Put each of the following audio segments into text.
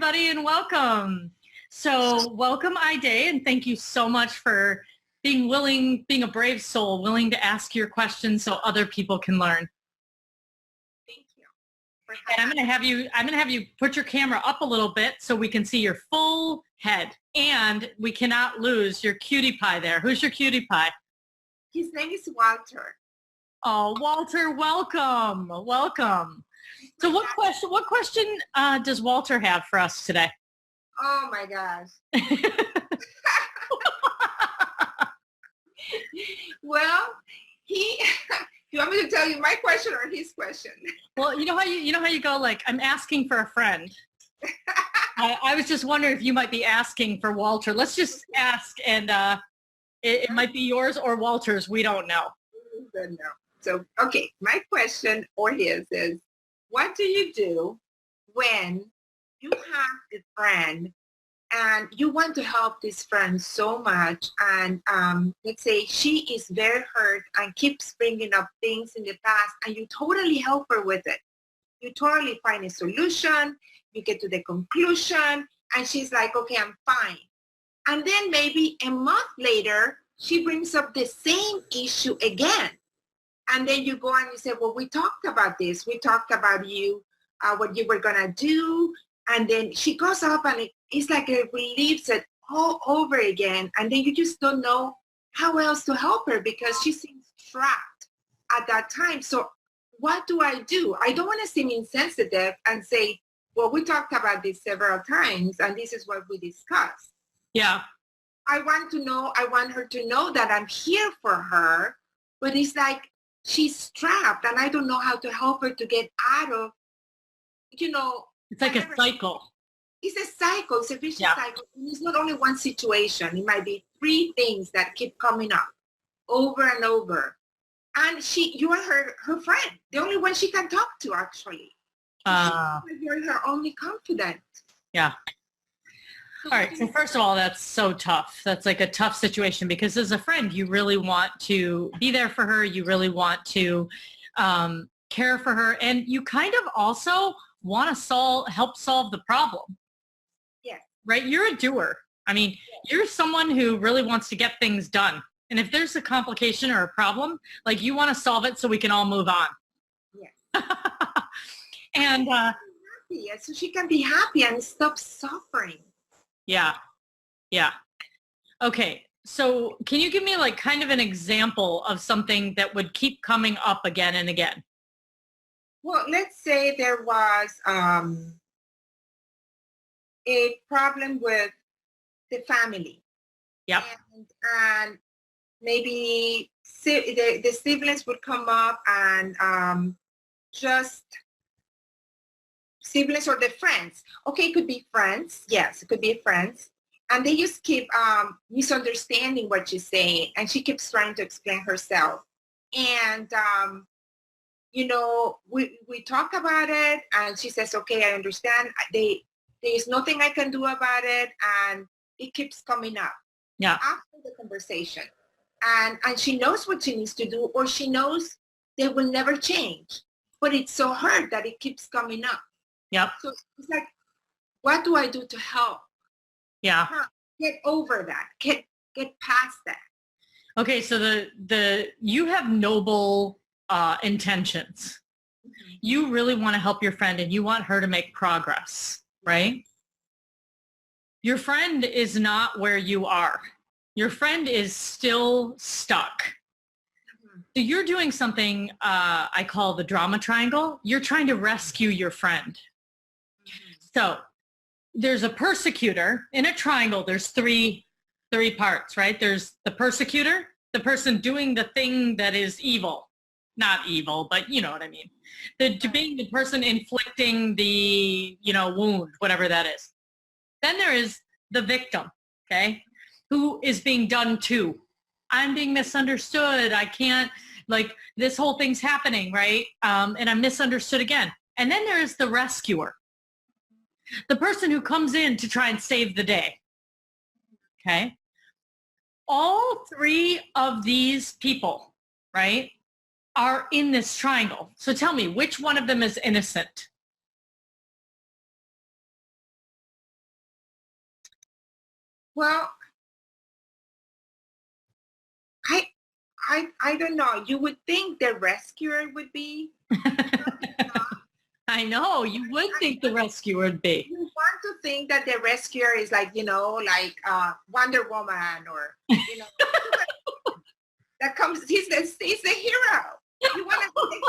everybody, and welcome. So welcome, Ida, and thank you so much for being a brave soul, willing to ask your questions so other people can learn. Thank you. And I'm going to have you put your camera up a little bit so we can see your full head. And we cannot lose your cutie pie there. Who's your cutie pie? His name is Walter. Oh, Walter, welcome. Welcome. So what question does Walter have for us today? Oh my gosh. Well, you want me to tell you my question or his question? Well, you know how you go, like, I'm asking for a friend. I was just wondering if you might be asking for Walter. Let's just ask, and it might be yours or Walter's. We don't know. No. So, okay, my question or his is, what do you do when you have a friend and you want to help this friend so much, and let's say she is very hurt and keeps bringing up things in the past, and you totally help her with it. You totally find a solution, you get to the conclusion, and she's like, okay, I'm fine. And then maybe a month later, she brings up the same issue again. And then you go and you say, well, we talked about this. We talked about what you were going to do. And then she goes up and it's like it relieves it all over again. And then you just don't know how else to help her because she seems trapped at that time. So what do? I don't want to seem insensitive and say, well, we talked about this several times and this is what we discussed. Yeah. I want her to know that I'm here for her, but it's like she's trapped and I don't know how to help her to get out of, It's like a cycle. It's a cycle. It's a vicious cycle. And it's not only one situation. It might be 3 things that keep coming up over and over. And you are her friend, the only one she can talk to, actually. You're her only confidant. Yeah. All right. So first of all, that's so tough. That's like a tough situation because as a friend, you really want to be there for her. You really want to care for her. And you kind of also want to help solve the problem. Yeah. Right? You're a doer. I mean, you're someone who really wants to get things done. And if there's a complication or a problem, like you want to solve it so we can all move on. Yeah. And so she can be happy and stop suffering. Yeah. Yeah. Okay. So can you give me like kind of an example of something that would keep coming up again and again? Well, let's say there was a problem with the family. Yep. And maybe the siblings would come up and just siblings or the friends. Okay, it could be friends. Yes, it could be friends. And they just keep misunderstanding what she's saying. And she keeps trying to explain herself. And, we talk about it. And she says, okay, I understand. There's nothing I can do about it. And it keeps coming up. Yeah. After the conversation. And she knows what she needs to do, or she knows they will never change. But it's so hard that it keeps coming up. Yep. So it's like, what do I do to help? Yeah. Get over that. Get past that. Okay, so you have noble intentions. Mm-hmm. You really want to help your friend and you want her to make progress, right? Your friend is not where you are. Your friend is still stuck. Mm-hmm. So you're doing something I call the drama triangle. You're trying to rescue your friend. So there's a persecutor in a triangle. There's three parts, right? There's the persecutor, the person doing the thing that is evil, not evil, but you know what I mean. Being the person inflicting the, wound, whatever that is. Then there is the victim, okay, who is being done to. I'm being misunderstood. I can't, this whole thing's happening, right? And I'm misunderstood again. And then there is the rescuer. The person who comes in to try and save the day. Okay? All 3 of these people, right, are in this triangle. So tell me, which one of them is innocent? Well, I, I don't know. You would think the rescuer would be. I know, you would think the rescuer would be. You want to think that the rescuer is like, like Wonder Woman or, that comes, he's the hero. You want to be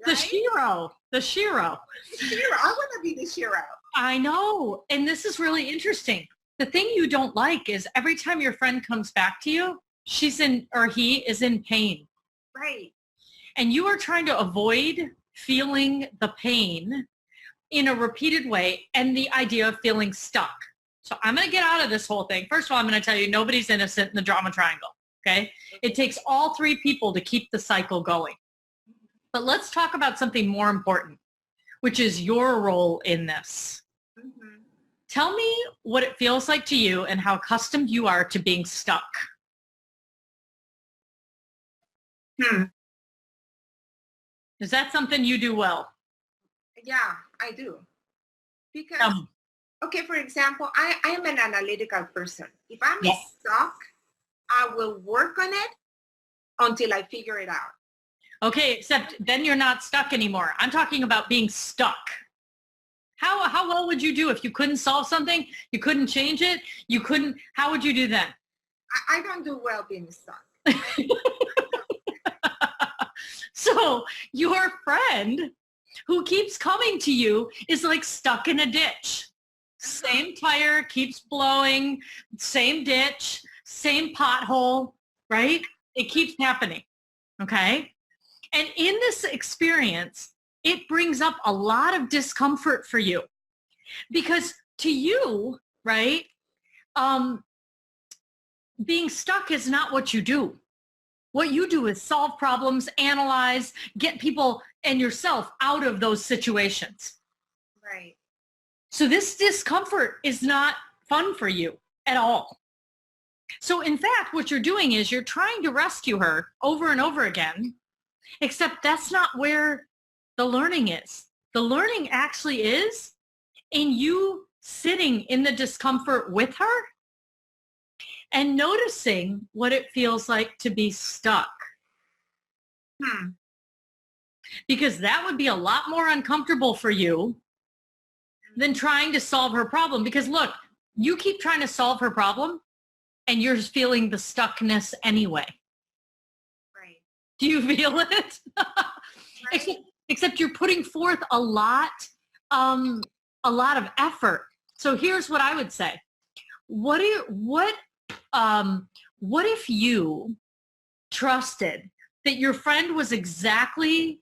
the hero, right? The Shiro. The hero. I want to be the hero. I know. And this is really interesting. The thing you don't like is every time your friend comes back to you, he is in pain. Right. And you are trying to avoid feeling the pain in a repeated way and the idea of feeling stuck. So I'm going to get out of this whole thing. First of all, I'm going to tell you nobody's innocent in the drama triangle. Okay. It takes all three people to keep the cycle going. But let's talk about something more important, which is your role in this. Mm-hmm. Tell me what it feels like to you and how accustomed you are to being stuck. Is that something you do well? Yeah, I do. Because, okay, for example, I am an analytical person. If I'm stuck, I will work on it until I figure it out. Okay, except then you're not stuck anymore. I'm talking about being stuck. How well would you do if you couldn't solve something? You couldn't change it? How would you do then? I don't do well being stuck. So your friend who keeps coming to you is like stuck in a ditch. Same tire keeps blowing, same ditch, same pothole, right? It keeps happening, okay? And in this experience, it brings up a lot of discomfort for you because to you, right, being stuck is not what you do. What you do is solve problems, analyze, get people and yourself out of those situations. Right. So this discomfort is not fun for you at all. So in fact, what you're doing is you're trying to rescue her over and over again, except that's not where the learning is. The learning actually is in you sitting in the discomfort with her and noticing what it feels like to be stuck. Because that would be a lot more uncomfortable for you than trying to solve her problem. Because look, you keep trying to solve her problem and you're feeling the stuckness anyway. Right. Do you feel it? Right. Except you're putting forth a lot of effort. So here's what I would say. What if you trusted that your friend was exactly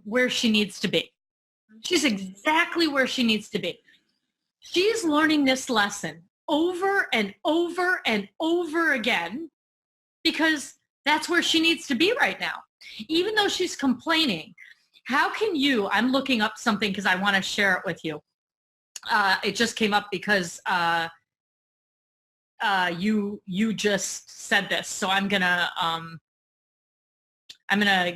where she needs to be? She's exactly where she needs to be. She's learning this lesson over and over and over again because that's where she needs to be right now. Even though she's complaining, how can you, I'm looking up something because I want to share it with you. It just came up because you just said this. So I'm gonna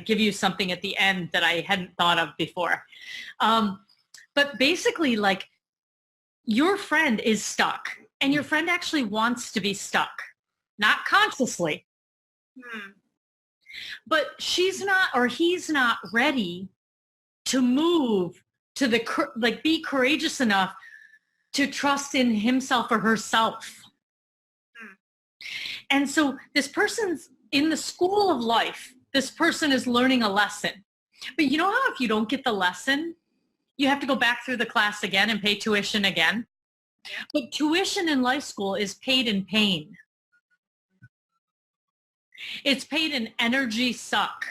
give you something at the end that I hadn't thought of before. But basically, like, your friend is stuck and your friend actually wants to be stuck, not consciously, but she's not, or he's not ready to move to be courageous enough to trust in himself or herself. And so this person's in the school of life. This person is learning a lesson. But you know how if you don't get the lesson, you have to go back through the class again and pay tuition again? But tuition in life school is paid in pain. It's paid in energy suck.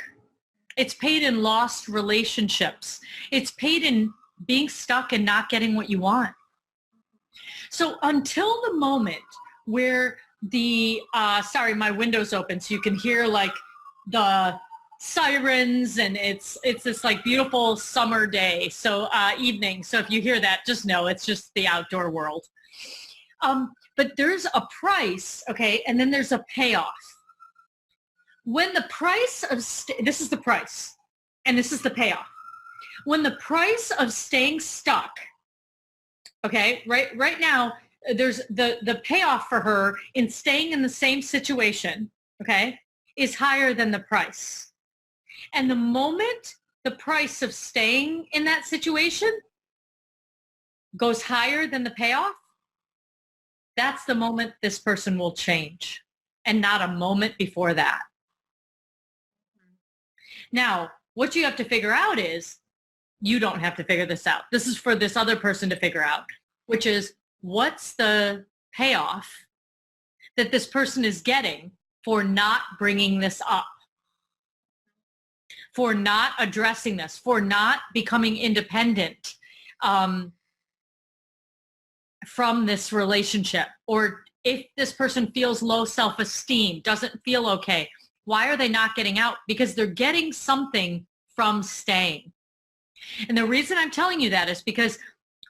It's paid in lost relationships. It's paid in being stuck and not getting what you want. So until the moment where sorry, my window's open so you can hear like the sirens and it's this like beautiful summer day. So evening. So if you hear that, just know it's just the outdoor world. But there's a price, okay, and then there's a payoff. When the price of, this is the price, and this is the payoff. When the price of staying stuck, okay, right now, there's the payoff for her in staying in the same situation, okay, is higher than the price. And the moment the price of staying in that situation goes higher than the payoff, that's the moment this person will change, and not a moment before that. Now, what you have to figure out is, you don't have to figure this out. This is for this other person to figure out, which is, what's the payoff that this person is getting for not bringing this up, for not addressing this, for not becoming independent from this relationship? Or if this person feels low self-esteem, doesn't feel okay, why are they not getting out? Because they're getting something from staying. And the reason I'm telling you that is because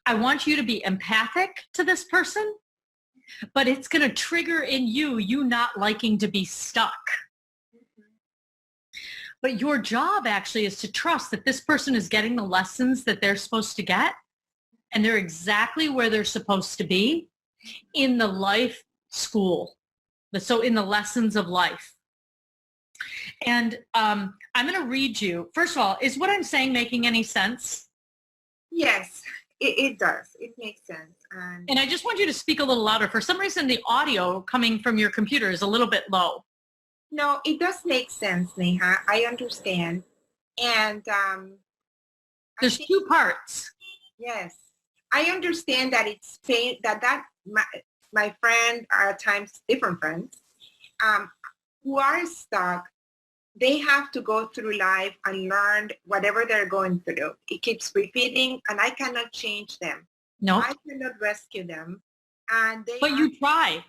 I want you to be empathic to this person, but it's going to trigger in you not liking to be stuck. But your job actually is to trust that this person is getting the lessons that they're supposed to get, and they're exactly where they're supposed to be in the life school. So in the lessons of life. And I'm going to read you. First of all, is what I'm saying making any sense? Yes, it does. It makes sense. And I just want you to speak a little louder. For some reason, the audio coming from your computer is a little bit low. No, it does make sense, Neha. I understand. And there's two parts. Yes. I understand that it's pain, that my friend are at times different friends who are stuck. They have to go through life and learn whatever they're going through. It keeps repeating, and I cannot change them. No, I cannot rescue them. And but you try.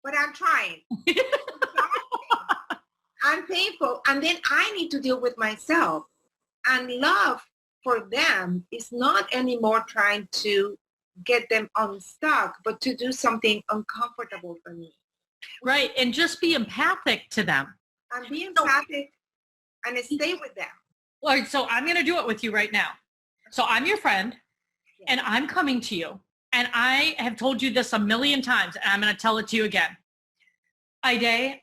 But I'm trying. I'm painful, and then I need to deal with myself. And love for them is not anymore trying to get them unstuck, but to do something uncomfortable for me. Right, and just be empathic to them. And be empathic and stay with them. All right, so I'm going to do it with you right now. So I'm your friend, and I'm coming to you, and I have told you this a million times, and I'm going to tell it to you again. Ide,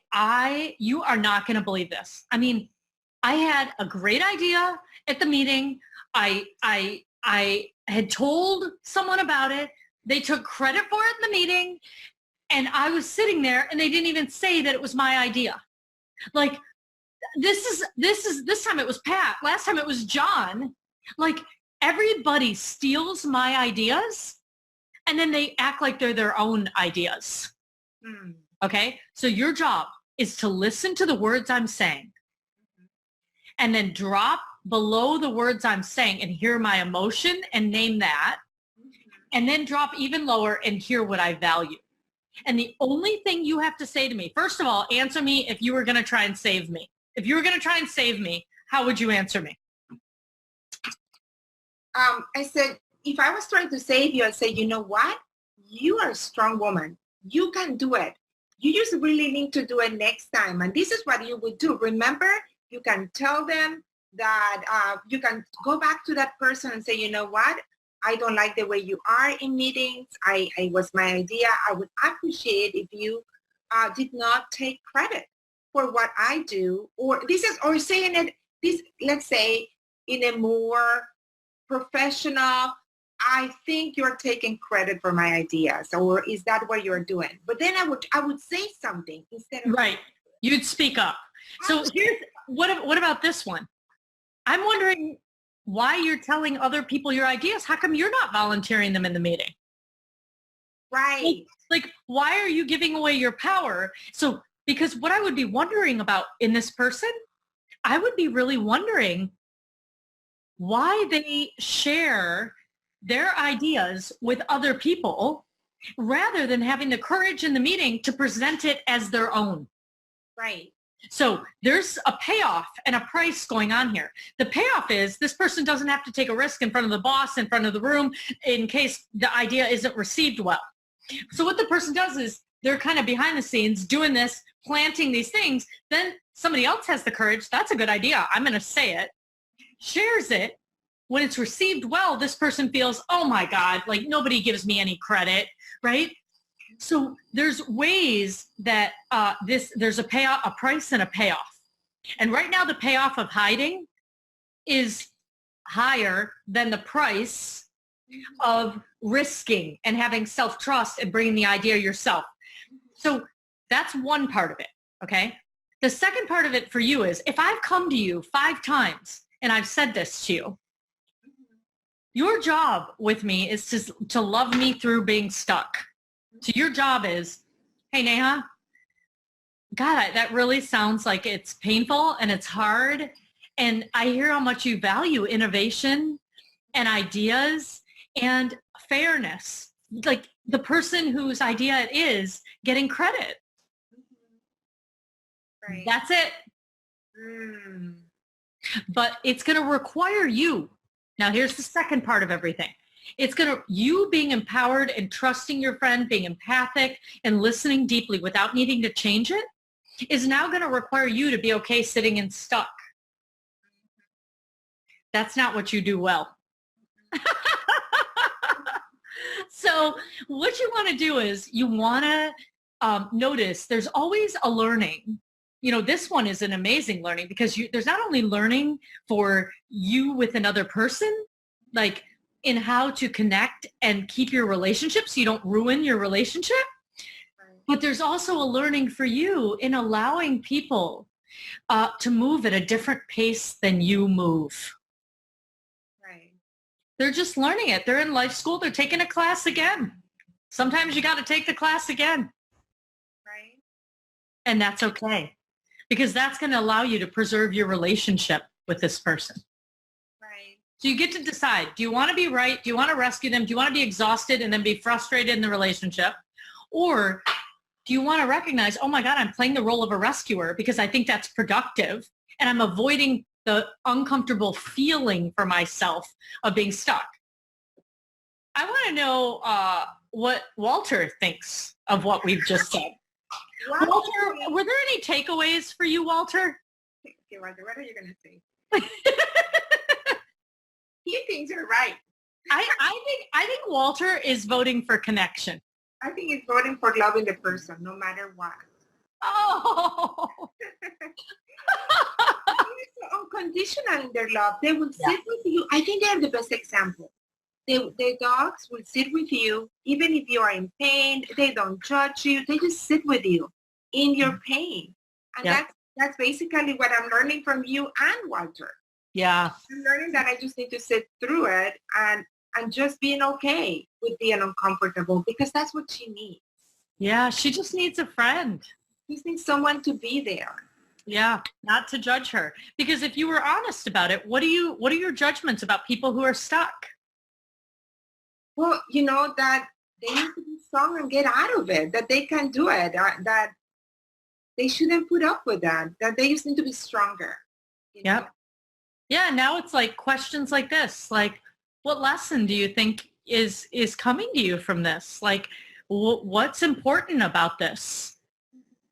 you are not going to believe this. I mean, I had a great idea at the meeting. I had told someone about it. They took credit for it in the meeting, and I was sitting there, and they didn't even say that it was my idea. Like, this time it was Pat. Last time it was John. Like, everybody steals my ideas, and then they act like they're their own ideas. Okay? So your job is to listen to the words I'm saying, and then drop below the words I'm saying and hear my emotion and name that, and then drop even lower and hear what I value. And the only thing you have to say to me, first of all, answer me if you were going to try and save me. If you were going to try and save me, how would you answer me? I said, if I was trying to save you, I'd say, you know what? You are a strong woman. You can do it. You just really need to do it next time. And this is what you would do. Remember, you can tell them that you can go back to that person and say, you know what? I don't like the way you are in meetings. I was my idea. I would appreciate if you did not take credit for what I do, or saying it, let's say in a more professional, I think you're taking credit for my ideas, or is that what you're doing? But then I would say something instead of right. You'd speak up. So here's what about this one? I'm wondering why you're telling other people your ideas. How come you're not volunteering them in the meeting? Right. Like, why are you giving away your power? So, because what I would be wondering about in this person, I would be really wondering why they share their ideas with other people rather than having the courage in the meeting to present it as their own. Right. So there's a payoff and a price going on here. The payoff is this person doesn't have to take a risk in front of the boss, in front of the room, in case the idea isn't received well. So what the person does is they're kind of behind the scenes doing this, planting these things. Then somebody else has the courage. That's a good idea. I'm going to say it. Shares it. When it's received well, this person feels, oh my God, like nobody gives me any credit, right? So there's ways that there's a payoff, a price and a payoff. And right now the payoff of hiding is higher than the price of risking and having self-trust and bringing the idea yourself. So that's one part of it, okay? The second part of it for you is if I've come to you 5 times and I've said this to you, your job with me is to love me through being stuck. So your job is, hey, Neha, God, that really sounds like it's painful and it's hard. And I hear how much you value innovation and ideas and fairness. Like the person whose idea it is getting credit. Right. That's it. But it's going to require you. Now, here's the second part of everything. It's you being empowered and trusting your friend, being empathic and listening deeply without needing to change it is now going to require you to be okay sitting and stuck. That's not what you do well. So what you want to do is you want to notice there's always a learning. You know, this one is an amazing learning because there's not only learning for you with another person, like in how to connect and keep your relationship so you don't ruin your relationship, but there's also a learning for you in allowing people to move at a different pace than you move. Right. They're just learning it. They're in life school. They're taking a class again. Sometimes you got to take the class again. Right. And that's okay. Because that's going to allow you to preserve your relationship with this person. Right. So you get to decide, do you want to be right? Do you want to rescue them? Do you want to be exhausted and then be frustrated in the relationship? Or do you want to recognize, oh my God, I'm playing the role of a rescuer because I think that's productive and I'm avoiding the uncomfortable feeling for myself of being stuck. I want to know what Walter thinks of what we've just said. Walter, were there any takeaways for you, Walter? Okay, Walter, what are you going to say? He thinks you're right. I think Walter is voting for connection. I think he's voting for loving the person, no matter what. Oh. They're so unconditional in their love. They will sit with you. I think they're the best example. The dogs will sit with you, even if you are in pain. They don't judge you. They just sit with you in your pain. And that's basically what I'm learning from you and Walter. Yeah. I'm learning that I just need to sit through it and just being okay with being uncomfortable because that's what she needs. Yeah, she just needs a friend. She just needs someone to be there. Yeah, not to judge her. Because if you were honest about it, what are your judgments about people who are stuck? Well, you know, that they need to be strong and get out of it, that they can do it, that they shouldn't put up with that they just need to be stronger. Yep. Yeah, now it's like questions like this, like, what lesson do you think is coming to you from this? Like, what's important about this?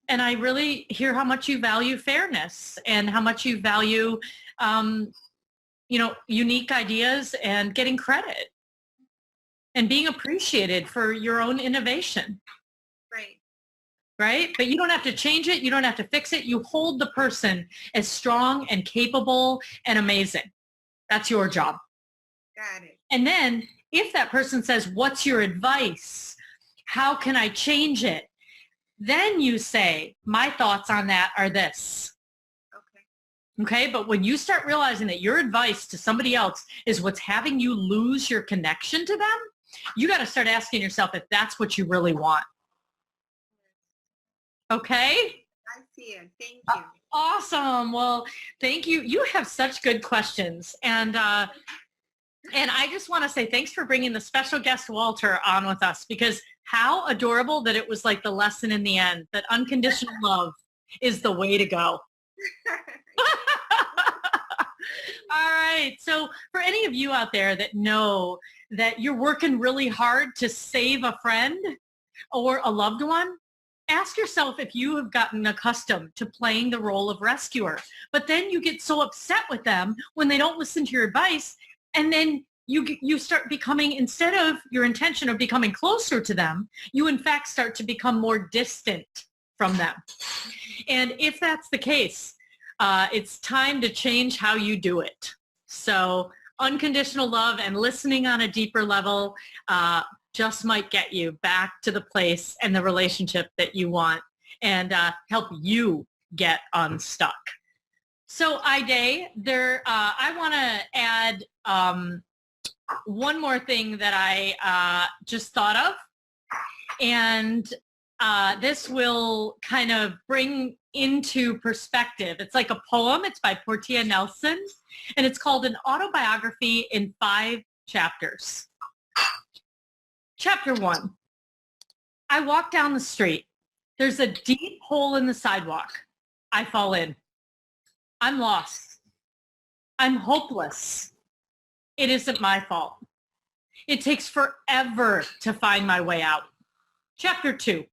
And I really hear how much you value fairness and how much you value, unique ideas and getting credit and being appreciated for your own innovation. Right. Right? But you don't have to change it. You don't have to fix it. You hold the person as strong and capable and amazing. That's your job. Got it. And then if that person says, what's your advice? How can I change it? Then you say, my thoughts on that are this. Okay. But when you start realizing that your advice to somebody else is what's having you lose your connection to them, you got to start asking yourself if that's what you really want. Okay? I see it. Thank you. Awesome. Well, thank you. You have such good questions. And I just want to say thanks for bringing the special guest Walter on with us, because how adorable that it was like the lesson in the end, that unconditional love is the way to go. All right. So for any of you out there that know that you're working really hard to save a friend or a loved one, ask yourself if you have gotten accustomed to playing the role of rescuer, but then you get so upset with them when they don't listen to your advice, and then you start becoming, instead of your intention of becoming closer to them, you in fact start to become more distant from them. And if that's the case, it's time to change how you do it. So unconditional love and listening on a deeper level just might get you back to the place and the relationship that you want and help you get unstuck. So Ide, I want to add one more thing that I just thought of. And this will kind of bring into perspective. It's like a poem. It's by Portia Nelson, and it's called An Autobiography in 5 Chapters. Chapter 1. I walk down the street. There's a deep hole in the sidewalk. I fall in. I'm lost. I'm hopeless. It isn't my fault. It takes forever to find my way out. Chapter 2.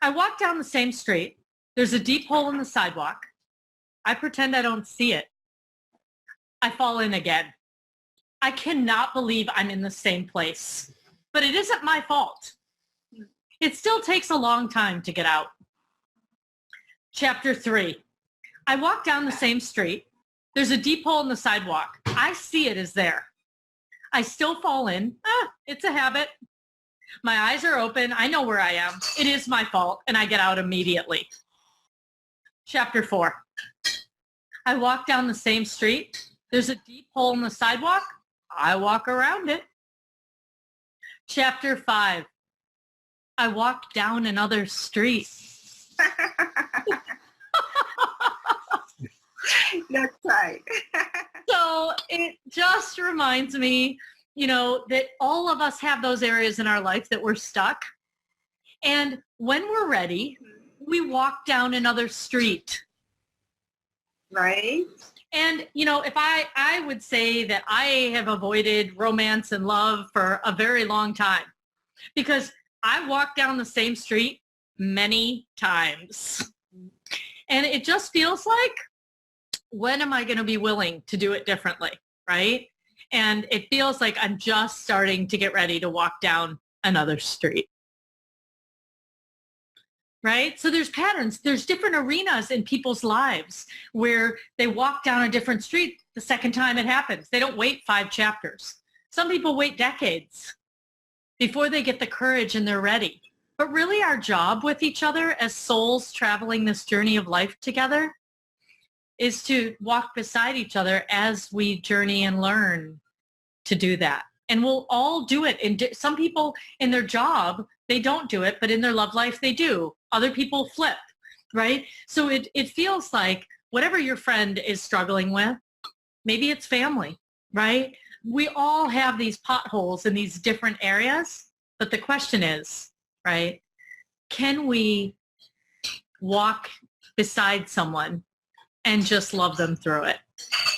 I walk down the same street. There's a deep hole in the sidewalk. I pretend I don't see it. I fall in again. I cannot believe I'm in the same place, but it isn't my fault. It still takes a long time to get out. Chapter 3. I walk down the same street. There's a deep hole in the sidewalk. I see it is there. I still fall in. It's a habit. My eyes are open. I know where I am. It is my fault, and I get out immediately. Chapter 4. I walk down the same street. There's a deep hole in the sidewalk. I walk around it. Chapter 5. I walk down another street. That's right. So it just reminds me, that all of us have those areas in our life that we're stuck. And when we're ready, we walk down another street. Right. And, if I would say that I have avoided romance and love for a very long time because I walked down the same street many times. And it just feels like, when am I going to be willing to do it differently, right? And it feels like I'm just starting to get ready to walk down another street, right? So there's patterns. There's different arenas in people's lives where they walk down a different street the second time it happens. They don't wait 5 chapters. Some people wait decades before they get the courage and they're ready. But really our job with each other as souls traveling this journey of life together is to walk beside each other as we journey and learn to do that. And we'll all do it. And some people in their job, they don't do it, but in their love life, they do. Other people flip, right? So it feels like whatever your friend is struggling with, maybe it's family, right? We all have these potholes in these different areas, but the question is, right, can we walk beside someone and just love them through it?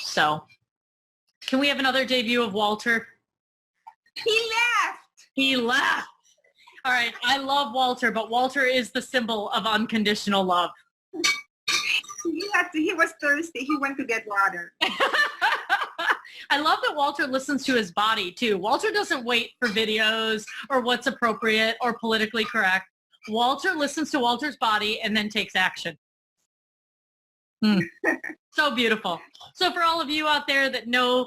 So can we have another debut of Walter? He left. All right. I love Walter, but Walter is the symbol of unconditional love. He was thirsty. He went to get water. I love that Walter listens to his body too. Walter doesn't wait for videos or what's appropriate or politically correct. Walter listens to Walter's body and then takes action. So beautiful. So for all of you out there that know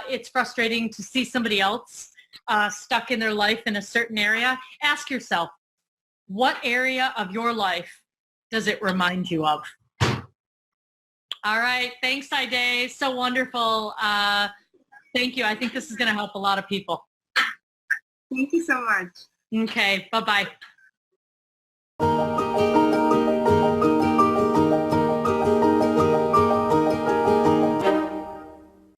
it's frustrating to see somebody else stuck in their life in a certain area, ask yourself, what area of your life does it remind you of? All right. Thanks, Ide. So wonderful. Thank you. I think this is going to help a lot of people. Thank you so much. Okay. Bye-bye.